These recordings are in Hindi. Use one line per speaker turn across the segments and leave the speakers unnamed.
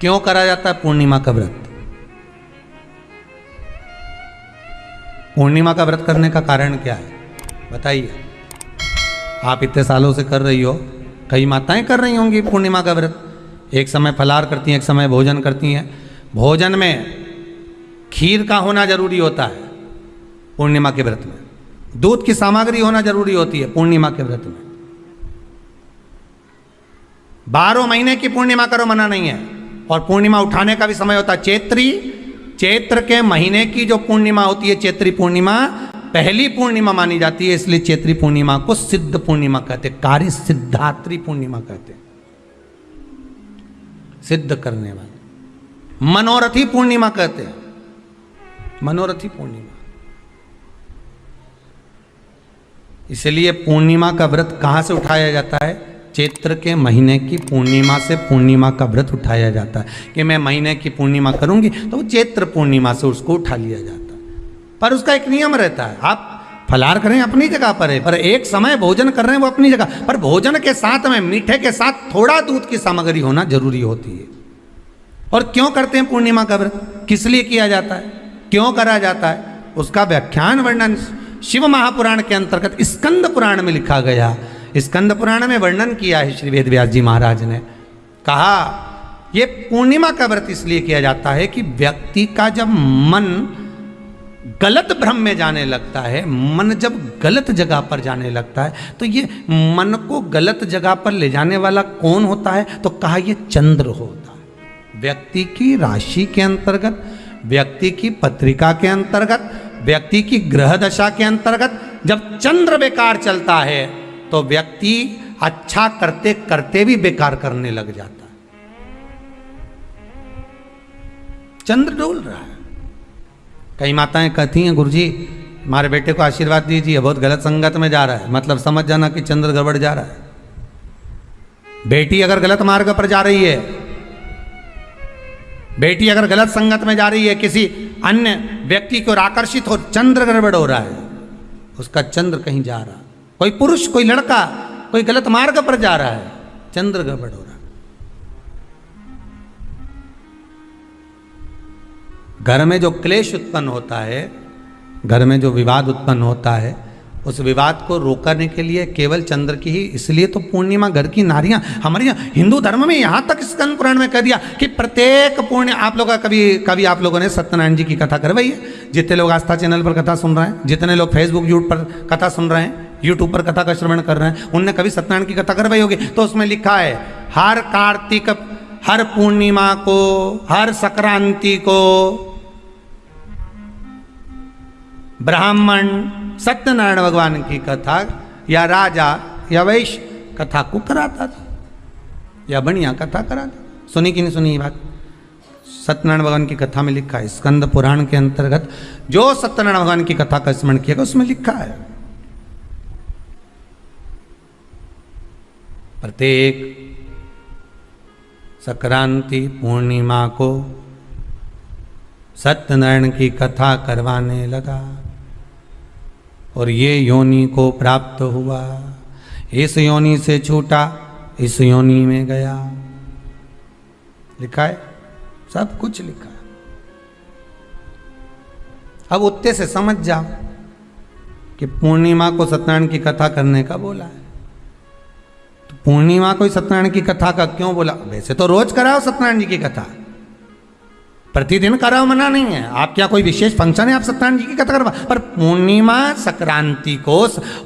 क्यों करा जाता है पूर्णिमा का व्रत? पूर्णिमा का व्रत करने का कारण क्या है बताइए? आप इतने सालों से कर रही हो, कई माताएं कर रही होंगी पूर्णिमा का व्रत। एक समय फलाहार करती हैं, एक समय भोजन करती हैं। भोजन में खीर का होना जरूरी होता है पूर्णिमा के व्रत में। दूध की सामग्री होना जरूरी होती है पूर्णिमा के व्रत में। 12 महीने की पूर्णिमा करो मना नहीं है। और पूर्णिमा उठाने का भी समय होता है चैत्री। चैत्र के महीने की जो पूर्णिमा होती है, चैत्री पूर्णिमा पहली पूर्णिमा मानी जाती है, इसलिए चैत्री पूर्णिमा को सिद्ध पूर्णिमा कहते हैं, कार्य सिद्धात्री पूर्णिमा कहते हैं, सिद्ध करने वाले। मनोरथी पूर्णिमा कहते हैं, मनोरथी पूर्णिमा। इसलिए पूर्णिमा का व्रत कहां से उठाया जाता है? चैत्र के महीने की पूर्णिमा से पूर्णिमा का व्रत उठाया जाता है कि मैं महीने की पूर्णिमा करूंगी तो वो चैत्र पूर्णिमा से उसको उठा लिया जाता है। पर उसका एक नियम रहता है, आप फलाहार करें अपनी जगह पर है, पर एक समय भोजन कर रहे हैं वो अपनी जगह पर। भोजन के साथ में मीठे के साथ थोड़ा दूध की सामग्री होना जरूरी होती है। और क्यों करते हैं पूर्णिमा का व्रत? किस लिए किया जाता है, क्यों करा जाता है? उसका व्याख्यान वर्णन शिव महापुराण के अंतर्गत स्कंद पुराण में लिखा गया। स्कंद पुराण में वर्णन किया है श्री वेद व्यास जी महाराज ने। कहा ये पूर्णिमा का व्रत इसलिए किया जाता है कि व्यक्ति का जब मन गलत भ्रम में जाने लगता है, मन जब गलत जगह पर जाने लगता है, तो ये मन को गलत जगह पर ले जाने वाला कौन होता है? तो कहा ये चंद्र होता है। व्यक्ति की राशि के अंतर्गत, व्यक्ति की पत्रिका के अंतर्गत, व्यक्ति की ग्रह दशा के अंतर्गत जब चंद्र बेकार चलता है तो व्यक्ति अच्छा करते करते भी बेकार करने लग जाता है। चंद्र डोल रहा है। कई माताएं कहती हैं गुरुजी हमारे बेटे को आशीर्वाद दीजिए, बहुत गलत संगत में जा रहा है। मतलब समझ जाना कि चंद्र गड़बड़ जा रहा है। बेटी अगर गलत मार्ग पर जा रही है, बेटी अगर गलत संगत में जा रही है, किसी अन्य व्यक्ति की ओर आकर्षित हो, चंद्र गड़बड़ हो रहा है, उसका चंद्र कहीं जा रहा है। कोई पुरुष, कोई लड़का कोई गलत मार्ग पर जा रहा है, चंद्र गड़बड़ हो रहा है। घर में जो क्लेश उत्पन्न होता है, घर में जो विवाद उत्पन्न होता है, उस विवाद को रोकने के लिए केवल चंद्र की ही, इसलिए तो पूर्णिमा घर की नारियां हमारे यहाँ हिंदू धर्म में यहाँ तक स्कंद पुराण में कह दिया कि प्रत्येक पूर्ण आप लोग कभी आप लोगों ने सत्यनारायण जी की कथा करवाई है? जितने लोग आस्था चैनल पर कथा सुन रहे हैं, जितने लोग फेसबुक यूट्यूब पर कथा सुन रहे हैं, यूट्यूब पर कथा का श्रवण कर रहे हैं, उनने कभी सत्यनारायण की कथा करवाई होगी। तो उसमें लिखा है हर कार्तिक, हर पूर्णिमा को, हर संक्रांति को ब्राह्मण सत्यनारायण भगवान की कथा या राजा या वैश्य कथा को कराता था या बढ़िया कथा कराता। सुनी कि नहीं सुनी ये बात? सत्यनारायण भगवान की कथा में लिखा है, स्कंद पुराण के अंतर्गत जो सत्यनारायण भगवान की कथा का स्मरण किया उसमें लिखा है प्रत्येक संक्रांति पूर्णिमा को सत्यनारायण की कथा करवाने लगा और ये योनि को प्राप्त हुआ, इस योनि से छूटा, इस योनि में गया। लिखा है, सब कुछ लिखा है। अब उत्ते से समझ जाओ कि पूर्णिमा को सत्यनारायण की कथा करने का बोला है। तो पूर्णिमा को सत्यनारायण की कथा का क्यों बोला? वैसे तो रोज कराओ सत्यनारायण जी की कथा, प्रतिदिन कराओ, मना नहीं है। आप क्या कोई विशेष फंक्शन है आप सत्यनारायण जी की कथा करवा, पर पूर्णिमा संक्रांति को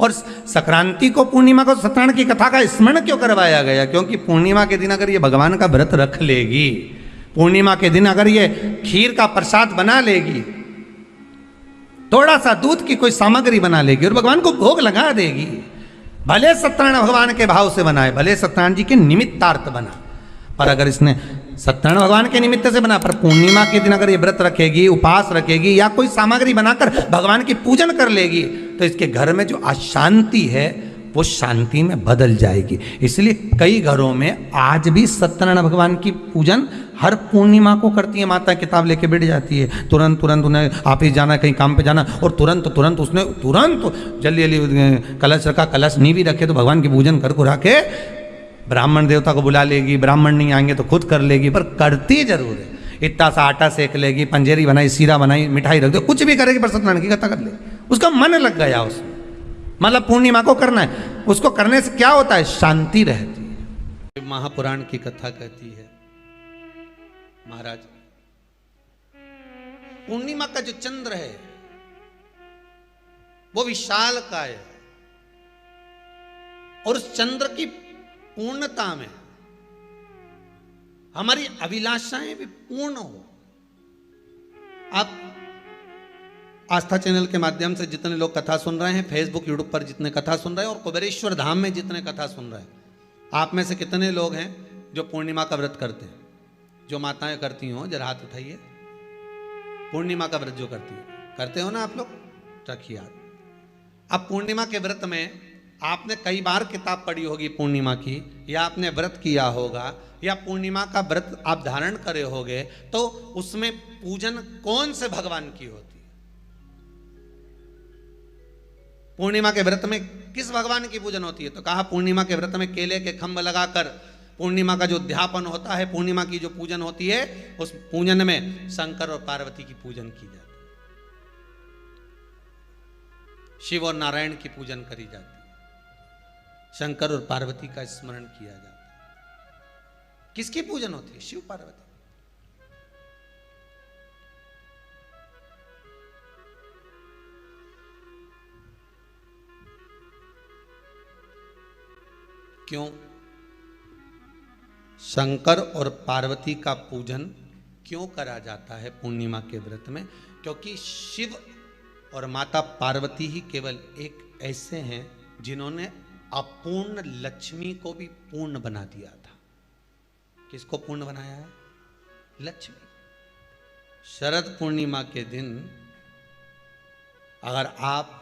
और संक्रांति को पूर्णिमा को सत्यनारायण की कथा का स्मरण क्यों करवाया गया? क्योंकि पूर्णिमा के दिन अगर ये भगवान का व्रत रख लेगी, पूर्णिमा के दिन अगर ये खीर का प्रसाद बना लेगी, थोड़ा सा दूध की कोई सामग्री बना लेगी और भगवान को भोग लगा देगी, भले सत्यनारायण भगवान के भाव से बनाए, भले सत्यनारायण जी के निमित्तार्थ बना, पर अगर इसने सत्यनारायण भगवान के निमित्त से बना, पर पूर्णिमा के दिन अगर ये व्रत रखेगी, उपास रखेगी या कोई सामग्री बनाकर भगवान की पूजन कर लेगी, तो इसके घर में जो अशांति है वो शांति में बदल जाएगी। इसलिए कई घरों में आज भी सत्यनारायण भगवान की पूजन हर पूर्णिमा को करती है। माता किताब लेके बैठ जाती है, तुरंत उन्हें ऑफिस जाना, कहीं काम पे जाना, और तुरंत उसने जल्दी कलश रखा, कलश नहीं भी रखे तो भगवान की पूजन कर को रखे ब्राह्मण देवता को बुला लेगी, ब्राह्मण नहीं आएंगे तो खुद कर लेगी, पर करती जरूर है। इतना सा आटा सेक लेगी, पंजेरी बनाई, सीरा बनाई, मिठाई रख दो, कुछ भी करेगी पर सत्यनारायण की कथा कर लेगी। उसका मन लग गया उसमें, मतलब पूर्णिमा को करना है। उसको करने से क्या होता है? शांति रहती है। महापुराण की कथा कहती है, महाराज पूर्णिमा का जो चंद्र है वो विशाल काय है, और उस चंद्र की पूर्णता में हमारी अभिलाषाएं भी पूर्ण हो। आप आस्था चैनल के माध्यम से जितने लोग कथा सुन रहे हैं, फेसबुक यूट्यूब पर जितने कथा सुन रहे हैं, और कुबेरेश्वर धाम में जितने कथा सुन रहे हैं, आप में से कितने लोग हैं जो पूर्णिमा का व्रत करते हैं? जो माताएं करती हो जरा हाथ उठाइए। पूर्णिमा का व्रत जो करते हो ना आप लोग, रखिए याद। अब पूर्णिमा के व्रत में आपने कई बार किताब पढ़ी होगी पूर्णिमा की, या आपने व्रत किया होगा, या पूर्णिमा का व्रत आप धारण करे होगे, तो उसमें पूजन कौन से भगवान की होती है? पूर्णिमा के व्रत में किस भगवान की पूजन होती है? तो कहा पूर्णिमा के व्रत में केले के खंभ लगाकर पूर्णिमा का जो अध्यापन होता है, पूर्णिमा की जो पूजन होती है, उस पूजन में शंकर और पार्वती की पूजन की जाती है, शिव और नारायण की पूजन करी जाती है, शंकर और पार्वती का स्मरण किया जाता है। किसकी पूजन होती है? शिव पार्वती। क्यों शंकर और पार्वती का पूजन क्यों करा जाता है पूर्णिमा के व्रत में? क्योंकि शिव और माता पार्वती ही केवल एक ऐसे हैं जिन्होंने अपूर्ण लक्ष्मी को भी पूर्ण बना दिया था। किसको पूर्ण बनाया है? लक्ष्मी। शरद पूर्णिमा के दिन अगर आप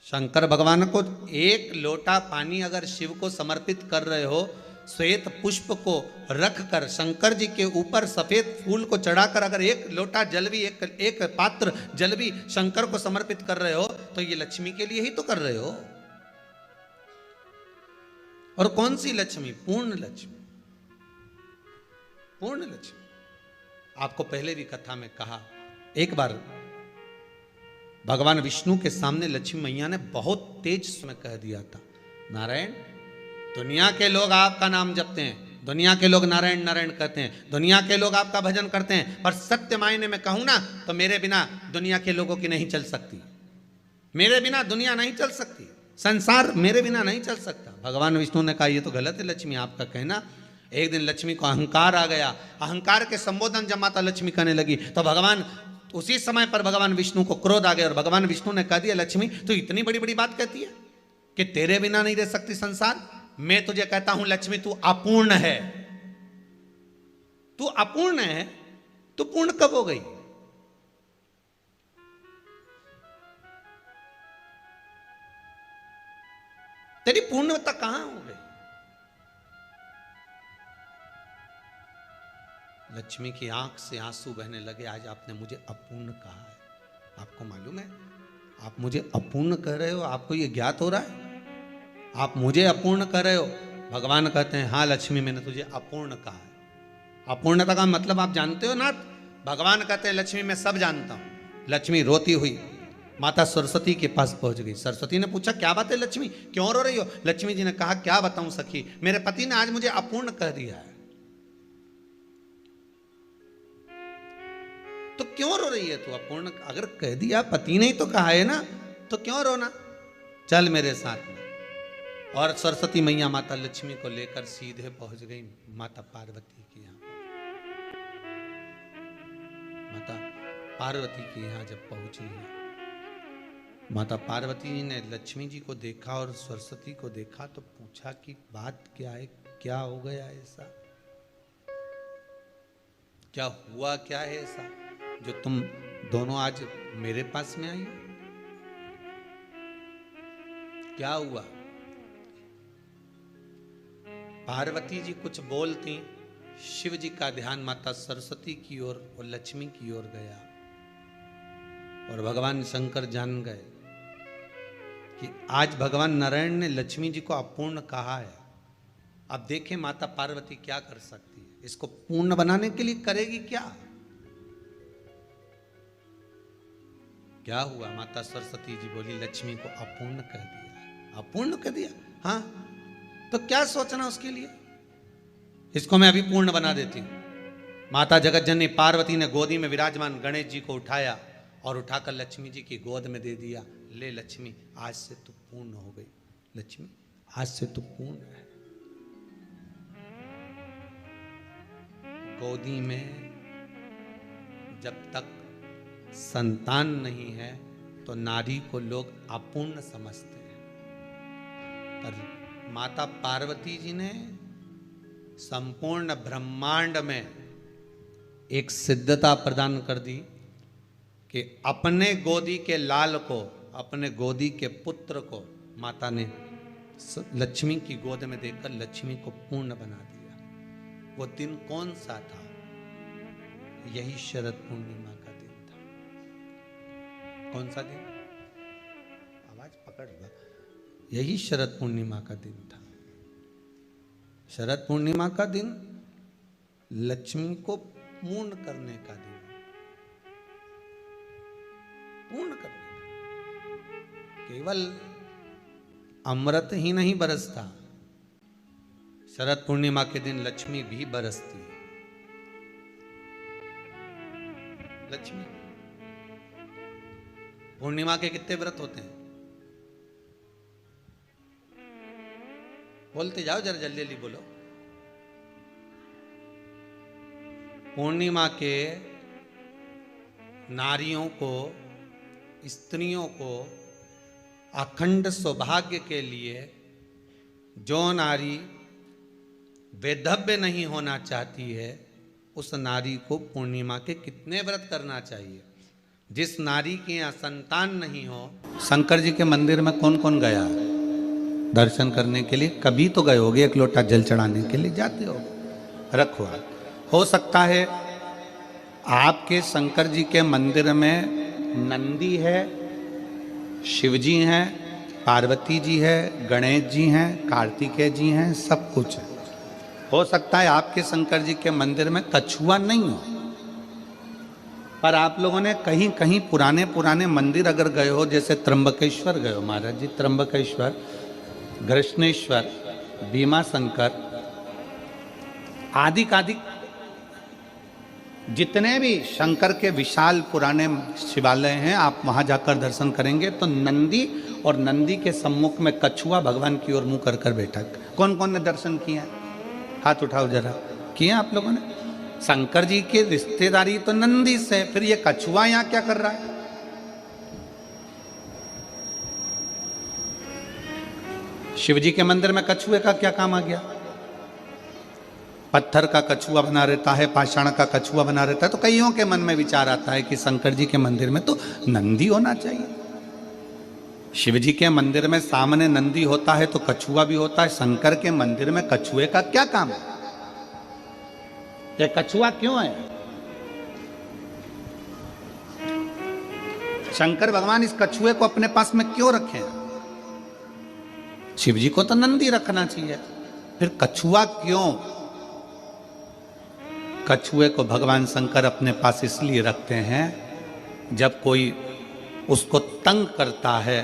शंकर भगवान को एक लोटा पानी अगर शिव को समर्पित कर रहे हो, श्वेत पुष्प को रखकर शंकर जी के ऊपर सफेद फूल को चढ़ाकर अगर एक लोटा जल भी, एक पात्र जल भी शंकर को समर्पित कर रहे हो, तो ये लक्ष्मी के लिए ही तो कर रहे हो। और कौन सी लक्ष्मी? पूर्ण लक्ष्मी। पूर्ण लक्ष्मी। आपको पहले भी कथा में कहा, एक बार भगवान विष्णु के सामने लक्ष्मी मैया ने बहुत तेज में कह दिया था, नारायण, दुनिया के लोग आपका नाम जपते हैं, दुनिया के लोग नारायण नारायण कहते हैं, दुनिया के लोग आपका भजन करते हैं, पर सत्य मायने में कहूं ना तो मेरे बिना दुनिया के लोगों की नहीं चल सकती, मेरे बिना दुनिया नहीं चल सकती, संसार मेरे बिना नहीं चल सकता। भगवान विष्णु ने कहा, ये तो गलत है लक्ष्मी आपका कहना। एक दिन लक्ष्मी को अहंकार आ गया, अहंकार के संबोधन जब माता लक्ष्मी करने लगी तो भगवान, उसी समय पर भगवान विष्णु को क्रोध आ गया, और भगवान विष्णु ने कह दिया, लक्ष्मी तू इतनी बड़ी बड़ी बात कहती है कि तेरे बिना नहीं रह सकती संसार। मैं तुझे कहता हूं लक्ष्मी, तू अपूर्ण है, तू अपूर्ण है, तू पूर्ण कब हो गई? तेरी पूर्णता कहां हो गई? लक्ष्मी की आंख से आंसू बहने लगे। आज आपने मुझे अपूर्ण कहा है, आपको मालूम है आप मुझे अपूर्ण कह रहे हो? आपको ये ज्ञात हो रहा है आप मुझे अपूर्ण कह रहे हो? भगवान कहते हैं, हाँ लक्ष्मी, मैंने तुझे अपूर्ण कहा है। अपूर्णता का मतलब आप जानते हो ना? भगवान कहते हैं, लक्ष्मी मैं सब जानता हूं। लक्ष्मी रोती हुई माता सरस्वती के पास पहुंच गई। सरस्वती ने पूछा, क्या बात है लक्ष्मी, क्यों रो रही हो? लक्ष्मी जी ने कहा, क्या बताऊं सखी, मेरे पति ने आज मुझे अपूर्ण कह दिया है। तो क्यों रो रही है तू? अपूर्ण अगर कह दिया, पति ने ही तो कहा है ना, तो क्यों रोना? चल मेरे साथ में। और सरस्वती मैया माता लक्ष्मी को लेकर सीधे पहुंच गई माता पार्वती के यहाँ। माता पार्वती के यहाँ जब पहुंची है, माता पार्वती ने लक्ष्मी जी को देखा और सरस्वती को देखा तो पूछा कि बात क्या है, क्या हो गया ऐसा, क्या हुआ, क्या है ऐसा जो तुम दोनों आज मेरे पास में आई? क्या हुआ? पार्वती जी कुछ बोलती, शिव जी का ध्यान माता सरस्वती की ओर और लक्ष्मी की ओर गया, और भगवान शंकर जान गए कि आज भगवान नारायण ने लक्ष्मी जी को अपूर्ण कहा है। अब देखें माता पार्वती क्या कर सकती है, इसको पूर्ण बनाने के लिए करेगी क्या? क्या हुआ? माता सरस्वती जी बोली लक्ष्मी को अपूर्ण कर दिया। अपूर्ण कर दिया? हाँ, तो क्या सोचना उसके लिए, इसको मैं अभी पूर्ण बना देती हूं। माता जगत जननी पार्वती ने गोदी में विराजमान गणेश जी को उठाया और उठाकर लक्ष्मी जी की गोद में दे दिया। ले लक्ष्मी, आज से तू पूर्ण हो गई। लक्ष्मी, आज से तू पूर्ण है। गोदी में जब तक संतान नहीं है तो नारी को लोग अपूर्ण समझते हैं, पर माता पार्वती जी ने संपूर्ण ब्रह्मांड में एक सिद्धता प्रदान कर दी कि अपने गोदी के लाल को, अपने गोदी के पुत्र को माता ने लक्ष्मी की गोद में देकर लक्ष्मी को पूर्ण बना दिया। वो दिन कौन सा था? यही शरद पूर्णिमा का दिन था। कौन सा दिन? आवाज पकड़ लो। यही शरद पूर्णिमा का दिन था। शरद पूर्णिमा का दिन लक्ष्मी को पूर्ण करने का दिन, पूर्ण करने का। केवल अमृत ही नहीं बरसता, शरद पूर्णिमा के दिन लक्ष्मी भी बरसती है। लक्ष्मी, पूर्णिमा के कितने व्रत होते हैं? बोलते जाओ, जरा जल्दी जल्दी बोलो। पूर्णिमा के नारियों को, स्त्रियों को अखंड सौभाग्य के लिए, जो नारी वैधव्य नहीं होना चाहती है उस नारी को पूर्णिमा के कितने व्रत करना चाहिए? जिस नारी के यहाँ संतान नहीं हो, शंकर जी के मंदिर में कौन कौन गया दर्शन करने के लिए? कभी तो गए होगे, एक लोटा जल चढ़ाने के लिए जाते हो। रखो, हो सकता है आपके शंकर जी के मंदिर में नंदी है, शिव जी हैं, पार्वती जी है, गणेश जी हैं, कार्तिकेय जी हैं, सब कुछ है। हो सकता है आपके शंकर जी के मंदिर में कछुआ नहीं हो, पर आप लोगों ने कहीं कहीं पुराने पुराने मंदिर अगर गए हो, जैसे त्र्यंबकेश्वर गए हो महाराज जी, त्र्यंबकेश्वर, घृष्णेश्वर, भीमा शंकर, आदि जितने भी शंकर के विशाल पुराने शिवालय हैं, आप वहां जाकर दर्शन करेंगे तो नंदी और नंदी के सम्मुख में कछुआ भगवान की ओर मुंह कर कर बैठा। कौन कौन ने दर्शन किया? हाथ उठाओ जरा। किए आप लोगों ने? शंकर जी की रिश्तेदारी तो नंदी से, फिर ये कछुआ यहां क्या कर रहा है? शिव जी के मंदिर में कछुए का क्या काम आ गया? पत्थर का कछुआ बना रहता है, पाषाण का कछुआ बना रहता है, तो कईयों के मन में विचार आता है कि शंकर जी के मंदिर में तो नंदी होना चाहिए। शिव जी के मंदिर में सामने नंदी होता है तो कछुआ भी होता है, शंकर के मंदिर में कछुए का क्या काम है? ये कछुआ क्यों है? शंकर भगवान इस कछुए को अपने पास में क्यों रखे? शिव जी को तो नंदी रखना चाहिए, फिर कछुआ क्यों? कछुए को भगवान शंकर अपने पास इसलिए रखते हैं, जब कोई उसको तंग करता है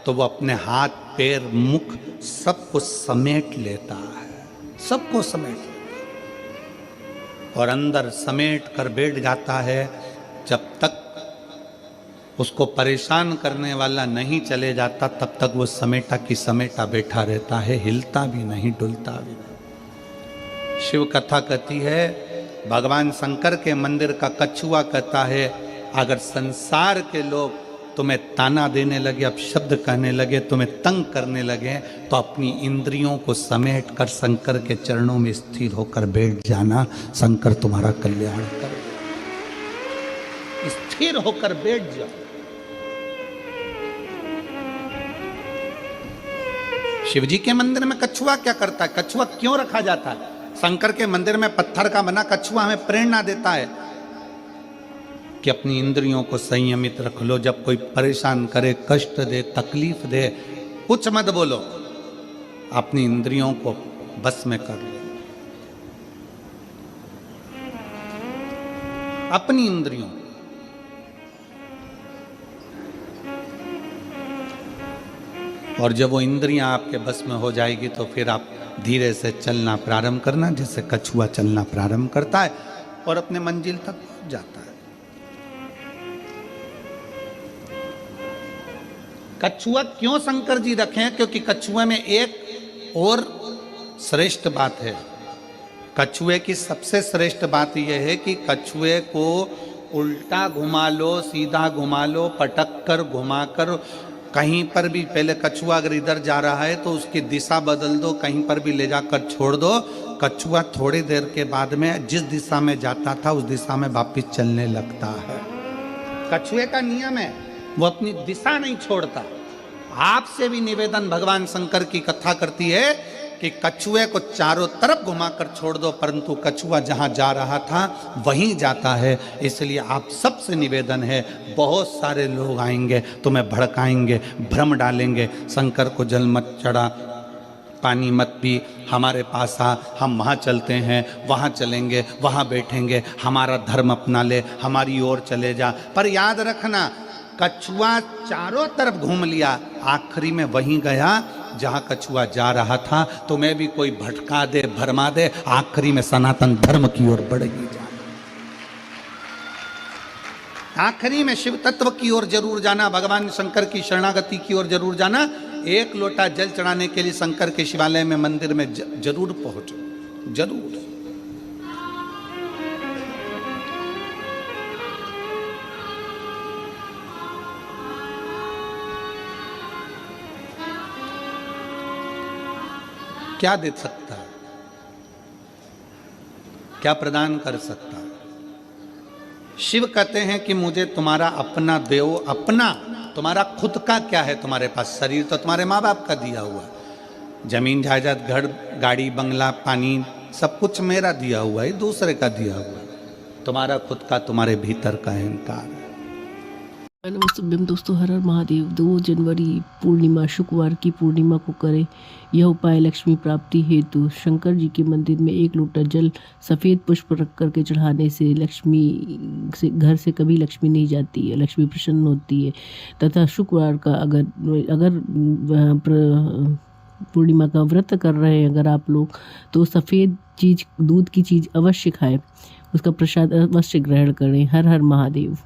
तो वो अपने हाथ, पैर, मुख सबको समेट लेता है, सबको समेट लेता है और अंदर समेट कर बैठ जाता है। जब तक उसको परेशान करने वाला नहीं चले जाता तब तक वो समेटा की समेटा बैठा रहता है, हिलता भी नहीं, डुलता भी नहीं। शिव कथा कहती है, भगवान शंकर के मंदिर का कछुआ कहता है, अगर संसार के लोग तुम्हें ताना देने लगे, अब शब्द कहने लगे, तुम्हें तंग करने लगे, तो अपनी इंद्रियों को समेट कर शंकर के चरणों में स्थिर होकर बैठ जाना, शंकर तुम्हारा कल्याण कर। स्थिर होकर बैठ जाओ। शिवजी के मंदिर में कछुआ क्या करता है? कछुआ क्यों रखा जाता है? शंकर के मंदिर में पत्थर का बना कछुआ हमें प्रेरणा देता है कि अपनी इंद्रियों को संयमित रख लो। जब कोई परेशान करे, कष्ट दे, तकलीफ दे, कुछ मत बोलो, अपनी इंद्रियों को बस में कर लो, अपनी इंद्रियों। और जब वो इंद्रियां आपके बस में हो जाएगी तो फिर आप धीरे से चलना प्रारंभ करना, जैसे कछुआ चलना प्रारंभ करता है और अपने मंजिल तक पहुंच जाता है। कछुआ क्यों शंकर जी रखे हैं? क्योंकि कछुए में एक और श्रेष्ठ बात है। कछुए की सबसे श्रेष्ठ बात यह है कि कछुए को उल्टा घुमा लो, सीधा घुमा लो, पटक कर घुमाकर, कहीं पर भी, पहले कछुआ अगर इधर जा रहा है तो उसकी दिशा बदल दो, कहीं पर भी ले जाकर छोड़ दो, कछुआ थोड़ी देर के बाद में जिस दिशा में जाता था उस दिशा में वापस चलने लगता है। कछुए का नियम है, वो अपनी दिशा नहीं छोड़ता। आपसे भी निवेदन भगवान शंकर की कथा करती है कि कछुए को चारों तरफ घुमाकर छोड़ दो, परंतु कछुआ जहां जा रहा था वहीं जाता है। इसलिए आप सबसे निवेदन है, बहुत सारे लोग आएंगे, तुम्हें भड़काएंगे, भ्रम डालेंगे, शंकर को जल मत चढ़ा, पानी मत पी, हमारे पास आ, हम वहाँ चलते हैं, वहाँ चलेंगे, वहाँ बैठेंगे, हमारा धर्म अपना ले, हमारी ओर चले जा। पर याद रखना, कछुआ चारों तरफ घूम लिया, आखिरी में वहीं गया जहां कछुआ जा रहा था। तुम्हें भी कोई भटका दे, भरमा दे, आखिरी में सनातन धर्म की ओर बढ़ ही जाना, आखिरी में शिव तत्व की ओर जरूर जाना, भगवान शंकर की शरणागति की ओर जरूर जाना। एक लोटा जल चढ़ाने के लिए शंकर के शिवालय में, मंदिर में जरूर पहुंचो, जरूर। क्या दे सकता है, क्या प्रदान कर सकता है? शिव कहते हैं कि मुझे तुम्हारा अपना देओ, अपना, तुम्हारा खुद का क्या है तुम्हारे पास? शरीर तो तुम्हारे माँ बाप का दिया हुआ, जमीन जायदाद, घर, गाड़ी, बंगला, पानी, सब कुछ मेरा दिया हुआ है, दूसरे का दिया हुआ है। तुम्हारा खुद का, तुम्हारे भीतर का अहंकार है।
नमस्ते दोस्तों, हर हर महादेव। 2 जनवरी पूर्णिमा, शुक्रवार की पूर्णिमा को करें यह उपाय लक्ष्मी प्राप्ति हेतु। शंकर जी के मंदिर में 1 लोटा जल सफ़ेद पुष्प रख करके चढ़ाने से लक्ष्मी से घर से कभी लक्ष्मी नहीं जाती है, लक्ष्मी प्रसन्न होती है। तथा शुक्रवार का अगर पूर्णिमा का व्रत कर रहे हैं अगर आप लोग, तो सफ़ेद चीज़, दूध की चीज़ अवश्य खाएं, उसका प्रसाद अवश्य ग्रहण करें। हर हर महादेव।